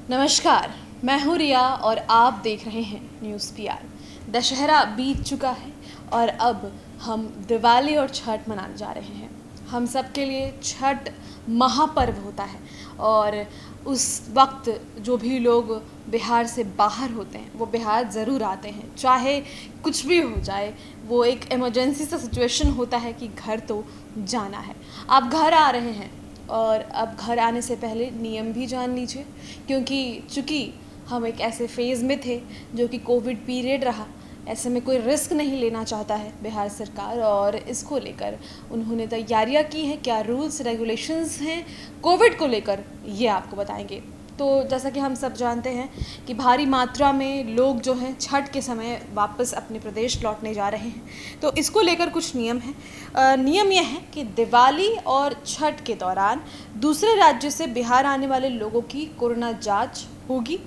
नमस्कार, मैं हूँ रिया और आप देख रहे हैं न्यूज़ पीआर। दशहरा बीत चुका है और अब हम दिवाली और छठ मनाने जा रहे हैं। हम सब के लिए छठ महापर्व होता है और उस वक्त जो भी लोग बिहार से बाहर होते हैं वो बिहार ज़रूर आते हैं, चाहे कुछ भी हो जाए। वो एक इमरजेंसी सा सिचुएशन होता है कि घर तो जाना है। आप घर आ रहे हैं और अब घर आने से पहले नियम भी जान लीजिए, क्योंकि चूँकि हम एक ऐसे फेज़ में थे जो कि कोविड पीरियड रहा। ऐसे में कोई रिस्क नहीं लेना चाहता है बिहार सरकार, और इसको लेकर उन्होंने तैयारियां की हैं। क्या रूल्स रेगुलेशंस हैं कोविड को लेकर, ये आपको बताएंगे। तो जैसा कि हम सब जानते हैं कि भारी मात्रा में लोग जो हैं छठ के समय वापस अपने प्रदेश लौटने जा रहे हैं, तो इसको लेकर कुछ नियम हैं। नियम यह है कि दिवाली और छठ के दौरान दूसरे राज्य से बिहार आने वाले लोगों की कोरोना जांच होगी।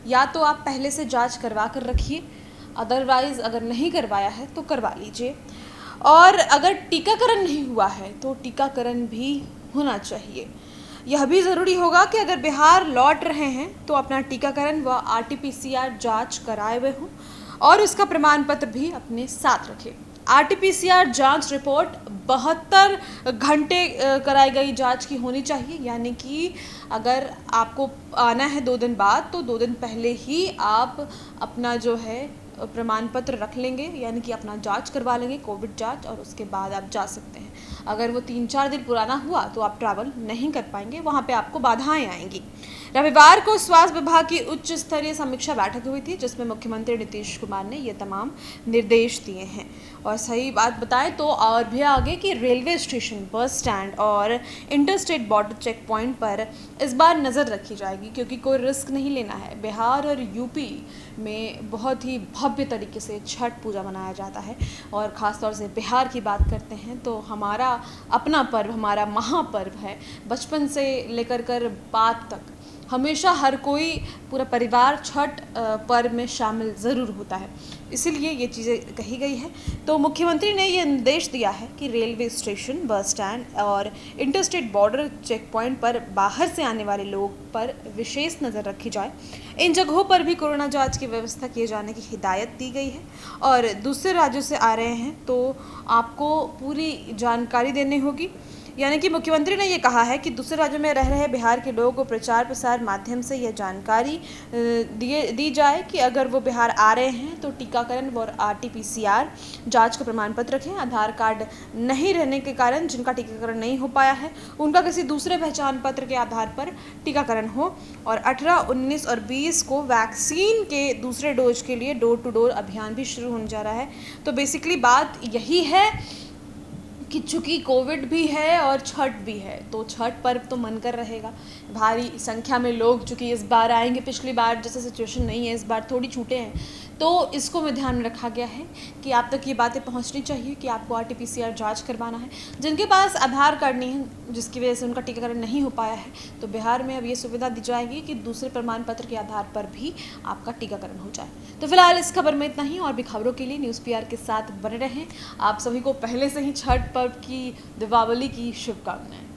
या तो आप पहले से जांच करवा कर रखिए, अदरवाइज़ अगर नहीं करवाया है तो करवा लीजिए। और अगर टीकाकरण नहीं हुआ है तो टीकाकरण भी होना चाहिए। यह भी ज़रूरी होगा कि अगर बिहार लौट रहे हैं तो अपना टीकाकरण व आरटीपीसीआर जांच कराए हुए हों और उसका प्रमाण पत्र भी अपने साथ रखें। आरटीपीसीआर जांच रिपोर्ट 72 घंटे कराई गई जांच की होनी चाहिए, यानी कि अगर आपको आना है 2 दिन बाद तो 2 दिन पहले ही आप अपना जो है प्रमाण पत्र रख लेंगे, यानी कि अपना जांच करवा लेंगे, कोविड जांच, और उसके बाद आप जा सकते हैं। अगर वो 3-4 दिन पुराना हुआ तो आप ट्रैवल नहीं कर पाएंगे, वहाँ पे आपको बाधाएं आएंगी। रविवार को स्वास्थ्य विभाग की उच्च स्तरीय समीक्षा बैठक हुई थी, जिसमें मुख्यमंत्री नीतीश कुमार ने ये तमाम निर्देश दिए हैं। और सही बात बताएं तो और भी आगे कि रेलवे स्टेशन, बस स्टैंड और इंटरस्टेट बॉर्डर चेक पॉइंट पर इस बार नज़र रखी जाएगी, क्योंकि कोई रिस्क नहीं लेना है। बिहार और यूपी में बहुत ही भव्य तरीके से छठ पूजा मनाया जाता है, और ख़ासतौर से बिहार की बात करते हैं तो हमारा अपना पर्व, हमारा महापर्व है। बचपन से लेकर कर बात तक हमेशा हर कोई, पूरा परिवार छठ पर्व में शामिल ज़रूर होता है, इसीलिए ये चीज़ें कही गई है। तो मुख्यमंत्री ने ये निर्देश दिया है कि रेलवे स्टेशन, बस स्टैंड और इंटरस्टेट बॉर्डर चेक पॉइंट पर बाहर से आने वाले लोग पर विशेष नज़र रखी जाए। इन जगहों पर भी कोरोना जांच की व्यवस्था किए जाने की हिदायत दी गई है। और दूसरे राज्यों से आ रहे हैं तो आपको पूरी जानकारी देनी होगी, यानी कि मुख्यमंत्री ने ये कहा है कि दूसरे राज्यों में रह रहे बिहार के लोगों को प्रचार प्रसार माध्यम से यह जानकारी दी जाए कि अगर वो बिहार आ रहे हैं तो टीकाकरण और आरटीपीसीआर जांच का प्रमाण पत्र रखें। आधार कार्ड नहीं रहने के कारण जिनका टीकाकरण नहीं हो पाया है, उनका किसी दूसरे पहचान पत्र के आधार पर टीकाकरण हो। और 18, 19 और 20 को वैक्सीन के दूसरे डोज के लिए डोर टू डोर अभियान भी शुरू होने जा रहा है। तो बेसिकली बात यही है कि चूँकि कोविड भी है और छठ भी है, तो छठ पर्व तो मन कर रहेगा। भारी संख्या में लोग चूँकि इस बार आएंगे, पिछली बार जैसे सिचुएशन नहीं है, इस बार थोड़ी छूटें हैं, तो इसको में ध्यान में रखा गया है कि आप तक ये बातें पहुंचनी चाहिए कि आपको आरटीपीसीआर जांच करवाना है। जिनके पास आधार कार्ड नहीं है, जिसकी वजह से उनका टीकाकरण नहीं हो पाया है, तो बिहार में अब ये सुविधा दी जाएगी कि दूसरे प्रमाण पत्र के आधार पर भी आपका टीकाकरण हो जाए। तो फिलहाल इस खबर में इतना ही, और भी खबरों के लिए न्यूज़ पीआर के साथ बने रहें। आप सभी को पहले से ही छठ पर्व की, दीपावली की शुभकामनाएं।